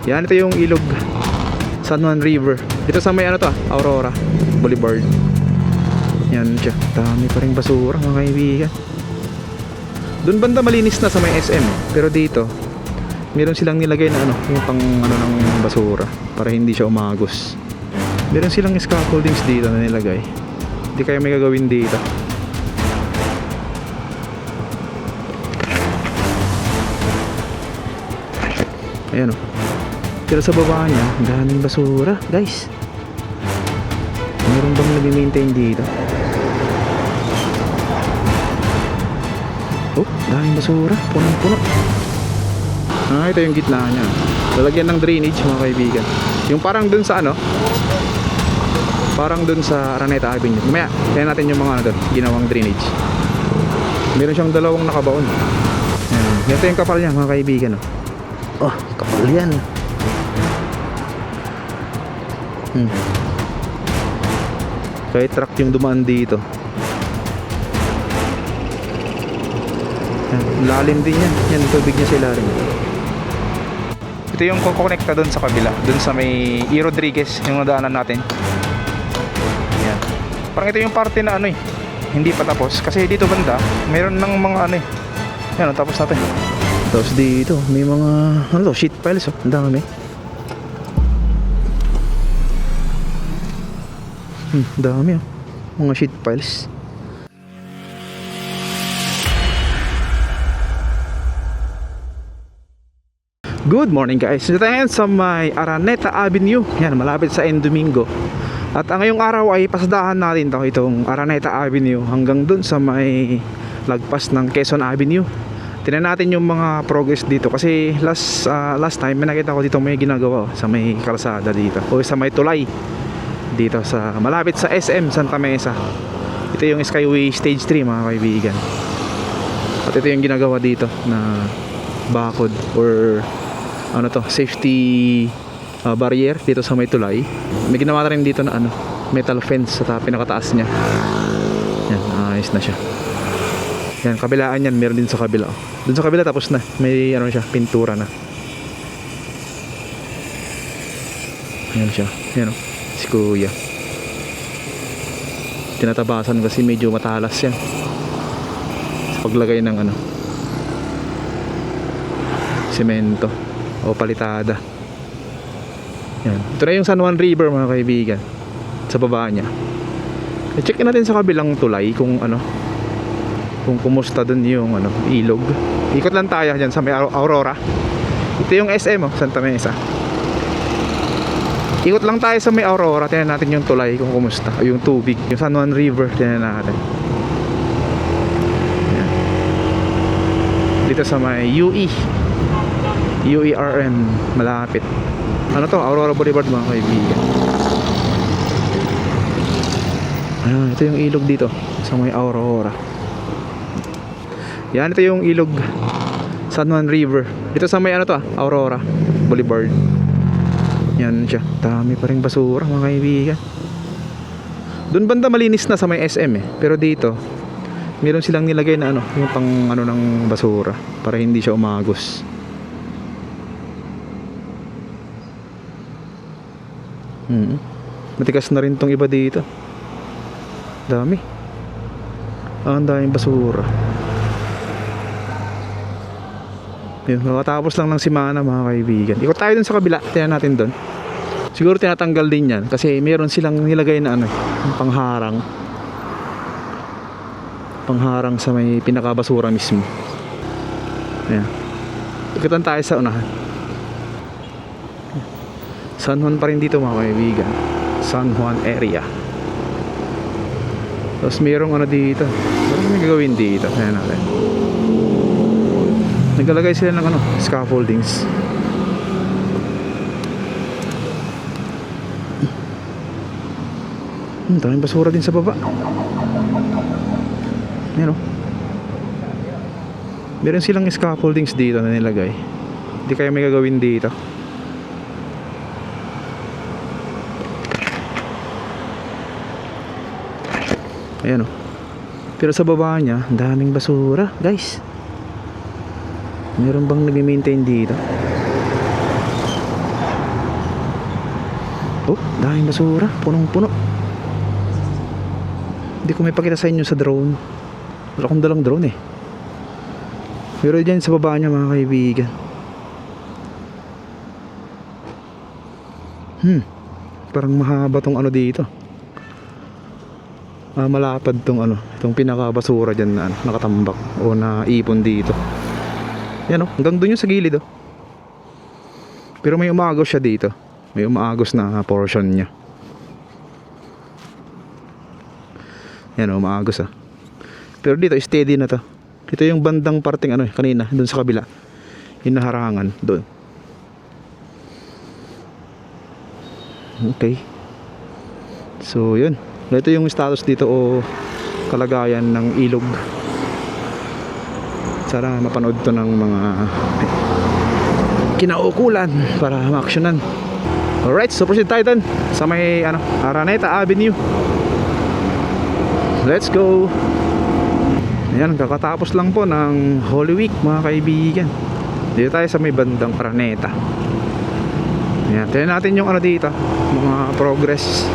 Yan, ito yung ilog San Juan River. Dito sa may ano to, Aurora Boulevard. Yan siya. Dami pa rin basura mga kaibigan. Doon banda malinis na sa may SM. Pero dito, meron silang nilagay na ano, yung pang ano ng basura para hindi siya umagos. Meron silang scaffoldings dito na nilagay. Hindi kaya may gagawin dito. Ayan o. Pero sa baba niya, daming basura, guys. Meron bang nag-maintain dito? Oh, daming basura. Punong-puno. Ah, ito yung gitna niya. Lalagyan ng drainage mga kaibigan. Yung parang dun sa ano, parang dun sa Araneta Avenue. Mamaya, tingnan natin yung mga ano dun, ginawang drainage. Meron siyang dalawang nakabaon. Ayan. Ganito yung kapal niya mga kaibigan. Oh, kapal yan. Kahit truck yung dumaan dito. Ayan. Lalim din yan. Yan, tubig niya sa ilalim. Ito yung kukonekta doon sa kabila, doon sa may E. Rodriguez, yung nadaanan natin. Yan. Parang ito yung parte na ano eh, hindi pa tapos. Kasi dito banda, mayroon ng mga ano eh. Yan, tapos natin. Tapos dito, may mga ano to, sheet piles oh, ang dami. Dami oh, mga sheet piles. Good morning guys. Dito tayo sa may Araneta Avenue. Yan, malapit sa N. Domingo. At ang ngayong araw ay pasadahan natin itong Araneta Avenue hanggang dun sa may lagpas ng Quezon Avenue. Tingnan natin yung mga progress dito kasi last time may nakita ko dito may ginagawa sa may kalsada dito o sa may tulay dito sa malapit sa SM Santa Mesa. Ito yung Skyway Stage 3 mga kaibigan. At ito yung ginagawa dito na bakod or ano to, safety barrier dito sa may tulay. May ginawa na rin dito na ano, metal fence sa pinakataas niya. Yan, ayos na siya. Yan, kabilaan yan, meron din sa kabila. Doon sa kabila tapos na, may ano siya, pintura na. Yan siya, yan o, si kuya. Tinatabasan kasi medyo matalas yan sa paglagay ng ano, semento o palitada. Yan. Ito na yung San Juan River mga kaibigan. Sa baba niya. I-check natin sa kabilang tulay kung ano, kung kumusta dun yung ano, ilog. Ikot lang tayo dyan sa may Aurora. Ito yung SM oh, Santa Mesa. Ikot lang tayo sa may Aurora. Tingnan natin yung tulay kung kumusta, o yung tubig, yung San Juan River. Tingnan natin. Yan. Dito sa may UERN malapit. Ano to? Aurora Boulevard mga kaibigan. Ayan, ito yung ilog dito sa may Aurora. Yan, ito yung ilog San Juan River. Dito sa may ano to, Aurora Boulevard. Yan siya. Dami pa rin basura mga kaibigan. Doon banda malinis na sa may SM eh. Pero dito, meron silang nilagay na ano, yung pang ano ng basura para hindi siya umagos. Matikas na rin tong iba dito. Dami. Ang daming basura. Yun, makatapos lang ng simana mga kaibigan. Ikot tayo dun sa kabila. Tingnan natin dun. Siguro tinatanggal din yan kasi meron silang nilagay na ano, pangharang. Pangharang sa may pinakabasura mismo. Ayan. Ikutan tayo sa unahan. San Juan pa rin dito mga kaibigan. San Juan area. Tapos mayroong ano dito. Ano may gagawin dito? Ayan natin. Naglalagay sila ng ano, scaffoldings. Daming basura din sa baba. Ayan o. Meron silang scaffoldings dito na nilagay. Hindi kaya may gagawin dito. Ayan o. Pero sa baba niya, daming basura, guys. Meron bang nag-maintain dito? Oh, daming basura, punong-puno. Hindi ko may pakita sa inyo sa drone. Wala akong dalang drone eh. Pero dyan sa baba niya mga kaibigan. Parang mahaba tong ano dito. Malapad tong ano, itong pinakabasura dyan na ano, nakatambak o naipon dito. Yan oh, hanggang doon yung sa gilid oh. Pero may umaagos siya dito. May umaagos na portion niya. Yan oh, umaagos ah. Pero dito steady na to. Ito yung bandang parting ano kanina, doon sa kabila. Hinaharangan doon. Okay. So yun. Ito yung status dito o kalagayan ng ilog. Sana mapanood to ng mga kinaukulan para ma-actionan. Alright, so proceed tayo dun sa may ano, Araneta Avenue. Let's go. Ayan, kakatapos lang po ng Holy Week mga kaibigan. Dito tayo sa may bandang Araneta. Ayan, tignan natin yung ano dito, mga progress.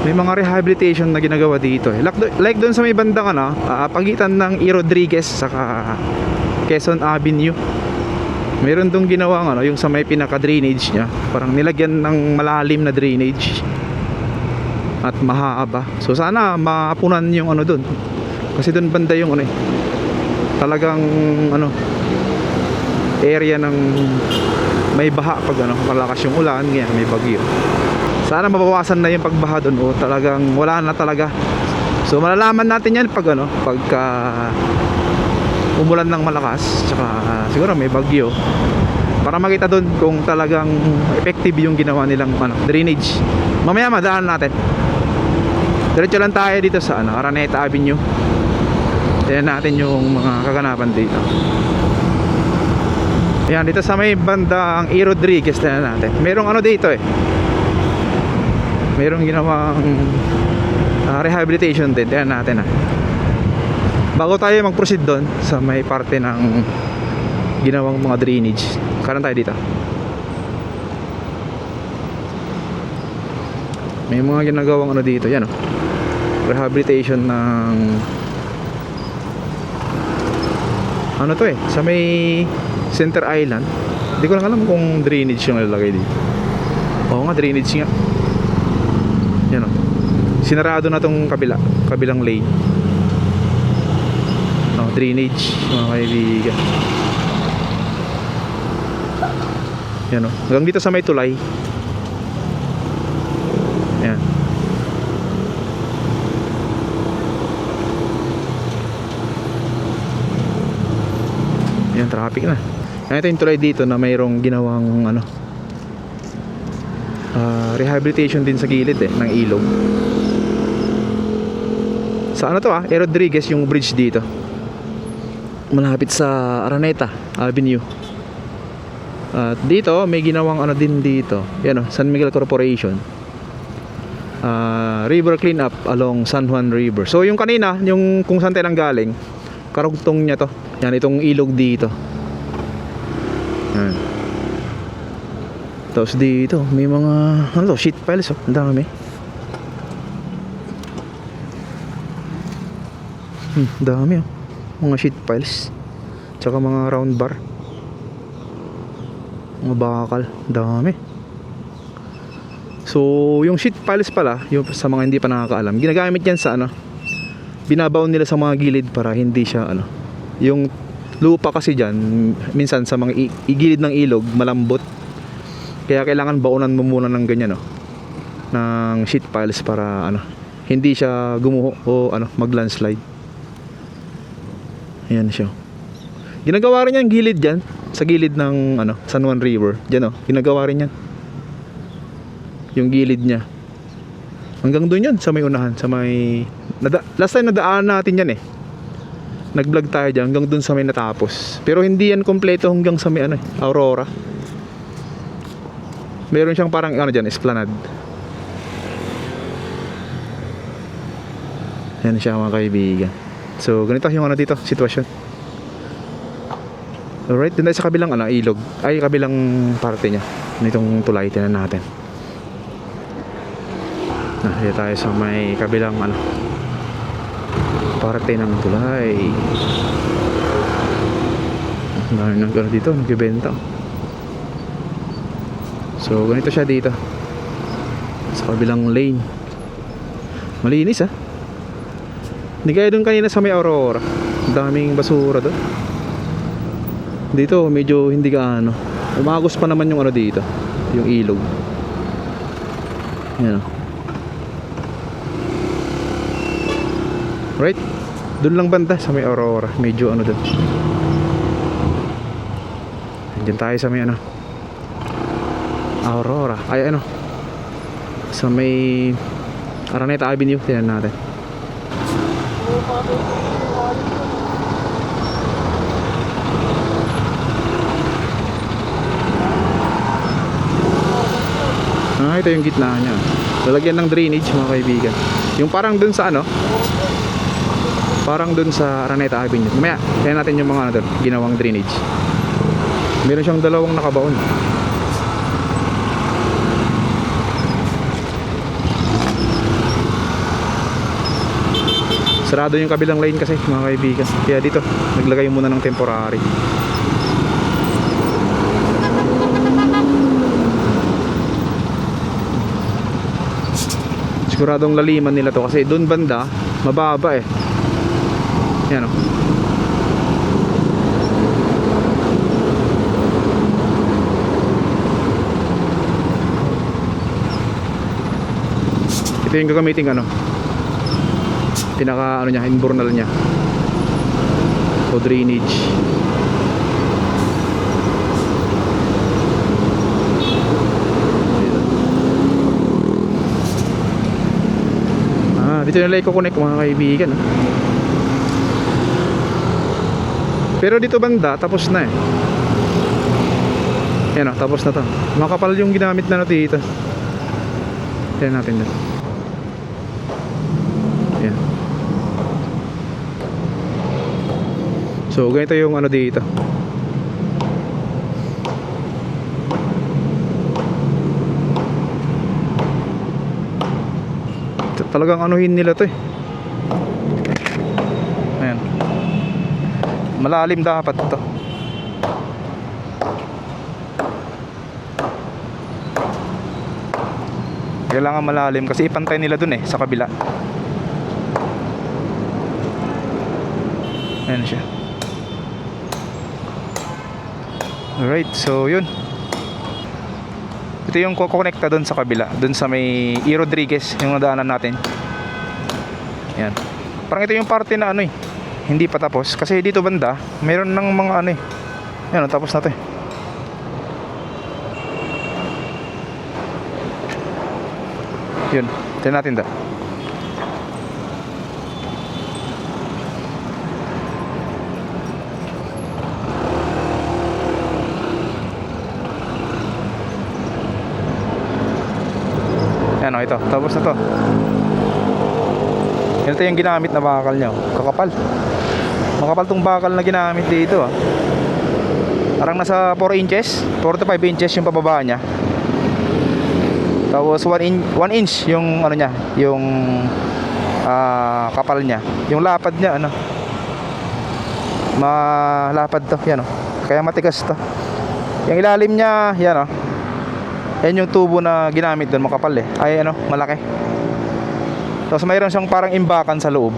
May mga rehabilitation na ginagawa dito eh. Like doon sa may bandang ano, pagitan ng E. Rodriguez saka Quezon Avenue. Meron doon ginawang ano, yung sa may pinaka-drainage niya. Parang nilagyan ng malalim na drainage. At mahaba. So sana maapunan yung ano doon. Kasi doon banda yung ano eh. Talagang ano, area ng may baha pag ano, malakas yung ulan, kaya may bagyo. Sana mabawasan na yung pagbaha doon o talagang wala na talaga. So malalaman natin yan pag ano, pagka umulan ng malakas, tsaka siguro may bagyo. Para makita doon kung talagang effective yung ginawa nilang ano, drainage. Mamaya madaan natin. Diretso lang tayo dito sa ano, Araneta Avenue. Tignan natin yung mga kaganapan dito. Ayan, dito sa may bandang E. Rodriguez tignan natin. Merong ano dito eh. Merong ginawang rehabilitation din. Tignan natin ah. Bago tayo mag-proceed doon sa may parte ng ginawang mga drainage. Karan tayo dito. May mga ginagawang ano dito. Yan oh. Rehabilitation ng ano to eh, sa may Center Island. Hindi ko lang alam kung drainage yung nalalagay dito. Oo nga, drainage nga. Yan o. Sinarado na tong kabilang lane. Drainage mga kaibigan. Yan o. Hanggang dito sa may tulay. Yan. Yan, traffic na. Ito yung tulay dito na mayroong ginawang ano, rehabilitation din sa gilid eh, ng ilog. Sa ano to E. Rodriguez yung bridge dito. Malapit sa Araneta Avenue. At dito may ginawang ano din dito. Yan o, San Miguel Corporation. River cleanup along San Juan River. So yung kanina, yung kung saan tayo nang galing, karugtong niya to. Yan, itong ilog dito. Yan. Tapos dito may mga ano to, sheet piles oh. Ang dami. Dami oh. Mga sheet piles. Tsaka mga round bar. Mga bakal. Dami. So yung sheet piles pala, yung sa mga hindi pa nakakaalam, ginagamit yan sa ano, binabaon nila sa mga gilid para hindi siya ano, yung lupa kasi dyan minsan sa mga gilid ng ilog malambot, kaya kailangan baonan mo muna ng ganyan no, ng sheet piles para ano, hindi siya gumuho o ano, mag landslide. Ayan siya. Ginagawa rin yan gilid dyan, sa gilid ng ano, San Juan River dyan oh, ginagawa rin yan yung gilid niya hanggang doon yan sa may unahan, sa may last time nadaan natin yan eh, nag-vlog tayo dyan hanggang doon sa may natapos, pero hindi yan kompleto hanggang sa may ano eh, Aurora. Meron siyang parang ano dyan, esplanade. Yan siya mga kaibigan. So ganito yung ano dito, sitwasyon. Alright, dun tayo sa kabilang ano, ilog, ay kabilang parte niya nitong tulay, tinan natin. Dito tayo sa may kabilang ano, parte ng tulay. Dahil nang ano dito, nagbibenta. So ganito siya dito sa kabilang lane. Malinis ah. Hindi kaya doon kanina sa may Aurora, daming basura doon. Dito medyo hindi gaano. Umagos pa naman yung ano dito, yung ilog. Yan oh. Right? Doon lang banda sa may Aurora, medyo ano doon. Diyan tayo sa may ano, Aurora. Ay ano, sa may Araneta Avenue. Tingnan natin. Ito yung gitna niya. Lalagyan ng drainage mga kaibigan. Yung parang dun sa ano, parang dun sa Araneta Avenue. Mamaya, tingnan natin yung mga ano dun, ginawang drainage. Meron siyang dalawang nakabaon. Sarado yung kabilang lane kasi mga kaibigan. Kaya dito, naglagay muna ng temporary. Siguradong laliman nila to kasi doon banda mababa eh. Yan oh. Ito yung gagamitin ano, pinaka ano niya, invernal niya o drainage. Dito nila i-connect mga kaibigan. Pero dito banda tapos na eh. Yan o, tapos na to. Makapal yung ginamit na dito. Tignan natin dito. Yan. So ganito yung ano dito. Talagang anuhin nila to eh. Ayan. Malalim dapat to. Kailangan malalim kasi ipantay nila dun eh sa kabila. Ayan siya. Alright, so yun. Ito yung kukonekta doon sa kabila, doon sa may E. Rodriguez, yung nadaanan natin. Yan. Parang ito yung parte na ano eh, hindi pa tapos. Kasi dito banda, mayroon ng mga ano eh. Yan, tapos na to eh. Yun, tignan natin da. Yan o, ito, tapos na to. Ito yung ginamit na bakal niya. Kakapal. Makapal tong bakal na ginamit dito ah. Parang nasa 4 inches 4 to 5 inches yung pababa niya. Tapos 1 inch yung ano niya, yung kapal niya. Yung lapad niya ano, malapad to, yan o. Kaya matigas to. Yung ilalim niya, yan o. Yan yung tubo na ginamit doon, makapal eh. Ay ano, malaki. Tapos mayroon siyang parang imbakan sa loob.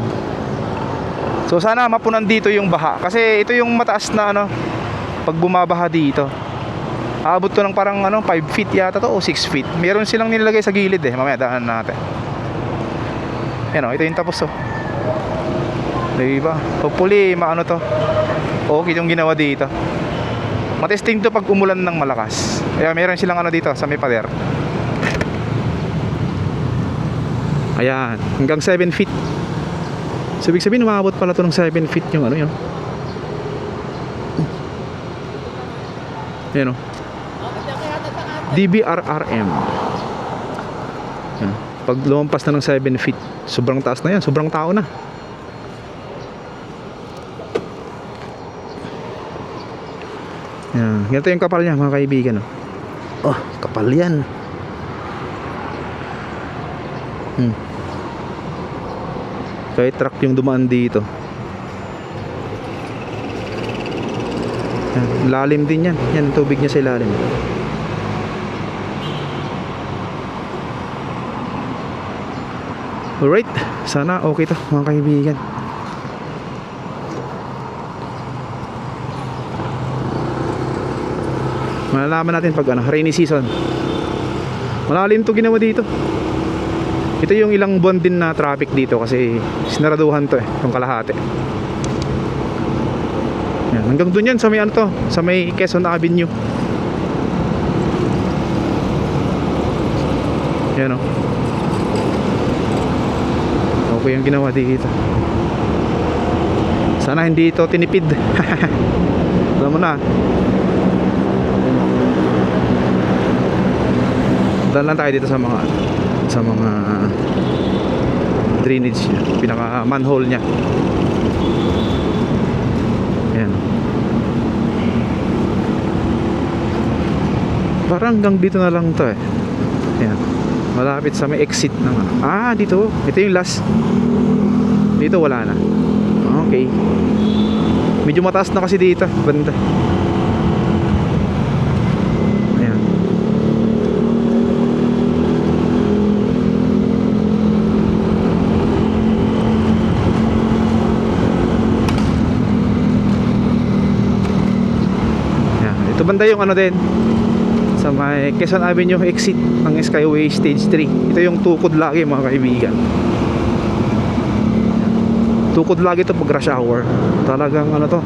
So sana mapunan dito yung baha. Kasi ito yung mataas na ano, pag bumabaha dito, aabot to ng parang ano, 5 feet yata to o 6 feet. Meron silang nilagay sa gilid eh. Mamaya daan natin. Yan o, ito yung tapos oh. Diba? Hopefully maano to, okay yung ginawa dito. Matesting to pag umulan ng malakas. Kaya meron silang ano dito sa may pader. Ayan, hanggang 7 feet. So ibig sabihin umabot pala to ng 7 feet yung ano yun. Ayan o, DBRRM. Ayan. Pag lumampas na ng 7 feet, sobrang taas na yan, sobrang tao na. Yan, ganito yung kapal niya mga kaibigan oh. Oh, kapal yan. Hmm. Kahit truck yung dumaan dito. Yan, lalim din yan. Yan, tubig niya sa ilalim. Alright, sana okay to mga kaibigan. Malalaman natin pag rainy season. Malalim to ginawa dito. Ito yung ilang buwan din na traffic dito kasi sinaraduhan to yung kalahati. Yan, hanggang dun yan sa may ano to, sa may Quezon Avenue. Yan o. Okay yung ginawa dito. Sana hindi ito tinipid. Alam mo na. Daan lang tayo dito sa mga drainage niya, pinaka manhole niya. Ayan. Parang hanggang dito na lang to eh. Ayan. Malapit sa may exit ng dito. Ito yung last. Dito wala na. Okay. Medyo mataas na kasi dito banda. Ayan. Ayan. Ito banda yung ano din sa may Quezon Avenue exit ng Skyway Stage 3. Ito yung tukod lagi mga kaibigan. Tukod lagi ito pag rush hour. Talagang ano to,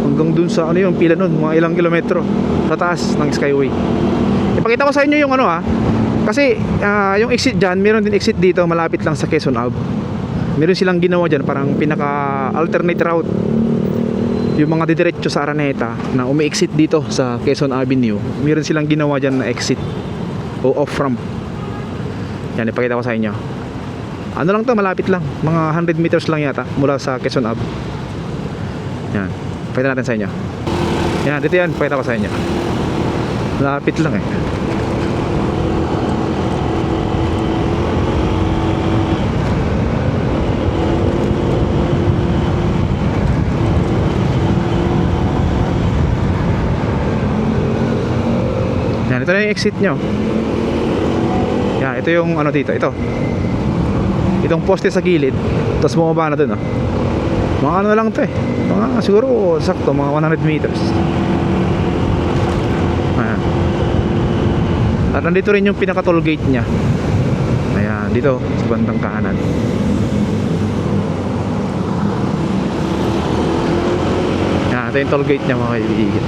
hanggang dun sa ano yung pila nun, mga ilang kilometro sa taas ng Skyway. Ipakita ko sa inyo yung ano kasi yung exit dyan, meron din exit dito malapit lang sa Quezon Ave. Meron silang ginawa dyan parang pinaka alternate route. Yung mga didiretso sa Araneta na umi-exit dito sa Quezon Avenue, meron silang ginawa dyan na exit o off-ramp. Yan, ipakita ko sa inyo. Ano lang to, malapit lang, mga 100 meters lang yata mula sa Quezon Ave. Yan, ipakita natin sa inyo. Yan, dito yan, ipakita ko sa inyo. Malapit lang eh. Yan, ito na yung exit nyo. Yan, ito yung ano dito, ito. Itong poste sa gilid. Tapos bumaba na dun mga ano lang to eh. Mga siguro sakto, mga 100 meters. Ayan. At nandito rin yung pinaka toll gate nya. Ayan, dito sa bandang kanan. Ayan, ito yung toll gate nya mga kaibigan.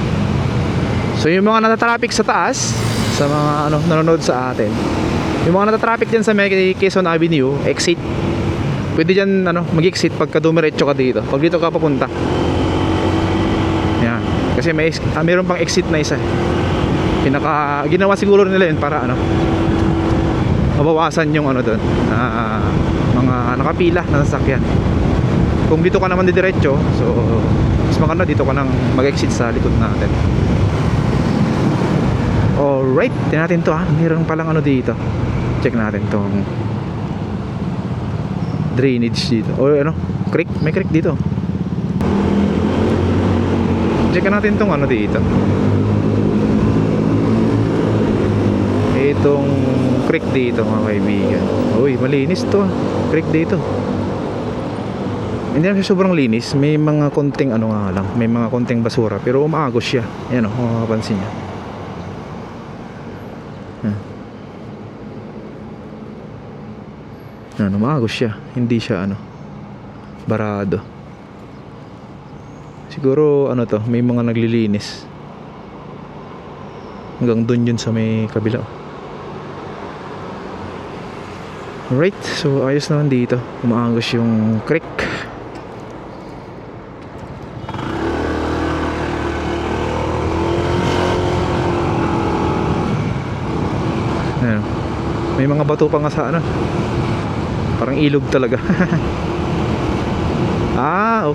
So yung mga natatraffic sa taas, sa mga ano nanonood sa atin, yung mga natatraffic dyan sa may Quezon Avenue exit, pwede dyan ano mag-exit pagka dumiretso ka dito, pag dito ka papunta. Yan, kasi may mayroon pang exit na isa. Pinaka ginawa siguro nila yun para ano mabawasan yung ano doon mga nakapila na sasakyan. Kung dito ka naman didiretso, so mas maganda dito ka nang mag-exit sa likod natin. Alright, tingnan natin to meron palang ano dito. Check natin tong drainage dito. O ano, creek, may creek dito. Check natin tong ano dito. Itong creek dito mga kaibigan. Uy, malinis to creek dito. Hindi na siya sobrang linis. May mga konting ano nga lang, may mga konting basura, pero umaagos siya. Ayan kung makapansin niya. Umaagos siya, hindi siya ano barado. Siguro ano to, may mga naglilinis hanggang dun yun sa may kabila. Alright, so ayos naman dito, umaagos yung creek. Ayan. May mga bato pa nga sa ano, parang ilog talaga.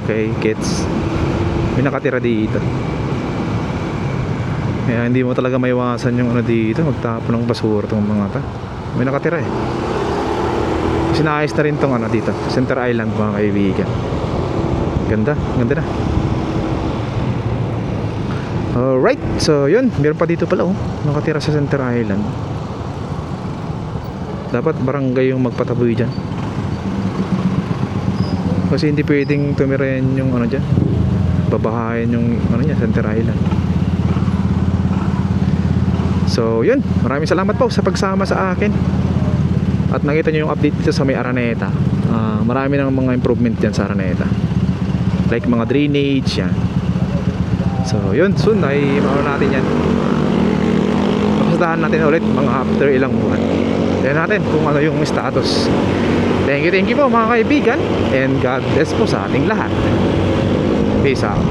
Okay, gets. May nakatira dito. Kaya hindi mo talaga maiwasan yung ano dito, magtapon ng basura tong mga ta. may nakatira eh. Sinayos na rin tong ano dito, Center Island mga kaibigan. Ganda, ganda na. Alright, so yun, meron pa dito pala oh, nakatira sa Center Island. Dapat barangay yung magpataboy dyan. Kasi hindi pwedeng tumirayan yung ano dyan, babahayan yung ano niya, Center Island. So yun, maraming salamat po sa pagsama sa akin. At nakita nyo yung update dito sa may Araneta. Marami ng mga improvement dyan sa Araneta, like mga drainage yan. So yun, soon ay maano natin yan. Papastahan natin ulit mga after ilang buwan. Tignan natin kung ano yung status. Thank you po mga kaibigan. And God bless po sa ating lahat. Peace out.